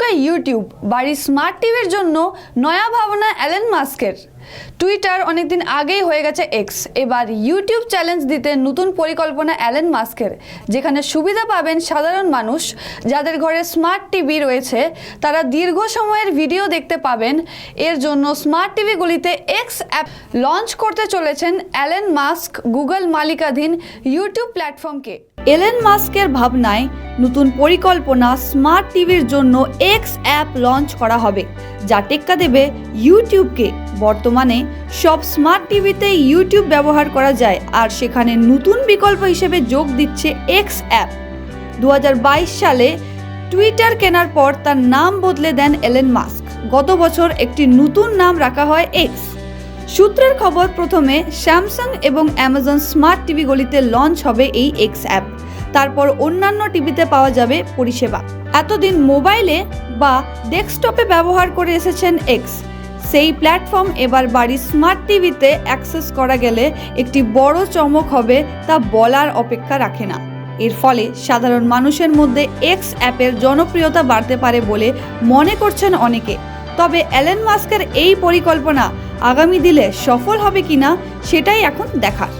হবে ইউটিউব, বাড়ির স্মার্ট টিভির জন্য নয়া ভাবনা এলন মাস্কের। টুইটার অনেকদিন আগেই হয়ে গেছে এক্স, এবার ইউটিউব চ্যালেঞ্জ দিতে নতুন পরিকল্পনা এলন মাস্কের, যেখানে সুবিধা পাবেন সাধারণ মানুষ। যাদের ঘরে স্মার্ট টিভি রয়েছে তারা দীর্ঘ সময়ের ভিডিও দেখতে পাবেন। এর জন্য স্মার্ট টিভিগুলিতে এক্স অ্যাপ লঞ্চ করতে চলেছেন এলন মাস্ক গুগল মালিকাধীন ইউটিউব প্ল্যাটফর্মকে। এলন মাস্কের ভাবনায় নতুন পরিকল্পনা, স্মার্ট টিভির জন্য এক্স অ্যাপ লঞ্চ করা হবে, যা টেক্কা দেবে ইউটিউবকে। বর্তমানে সব স্মার্ট টিভিতে ইউটিউব ব্যবহার করা যায়, আর সেখানে নতুন বিকল্প হিসেবে যোগ দিচ্ছে এক্স অ্যাপ। 2022 সালে টুইটার কেনার পর তার নাম বদলে দেন এলন মাস্ক। গত বছর একটি নতুন নাম রাখা হয় এক্স। সূত্রের খবর, প্রথমে স্যামসাং এবং অ্যামাজন স্মার্ট টিভিগুলিতে লঞ্চ হবে এই এক্স অ্যাপ, তারপর অন্যান্য টিভিতে পাওয়া যাবে পরিষেবা। এতদিন মোবাইলে বা ডেস্কটপে ব্যবহার করে এসেছেন এক্স, সেই প্ল্যাটফর্ম এবার বাড়ির স্মার্ট টিভিতে অ্যাক্সেস করা গেলে একটি বড় চমক হবে, তা বলার অপেক্ষা রাখে না। এর ফলে সাধারণ মানুষের মধ্যে এক্স অ্যাপের জনপ্রিয়তা বাড়তে পারে বলে মনে করছেন অনেকে। তবে এলন মাস্কের এই পরিকল্পনা আগামী দিনে সফল হবে কিনা সেটাই এখন দেখার।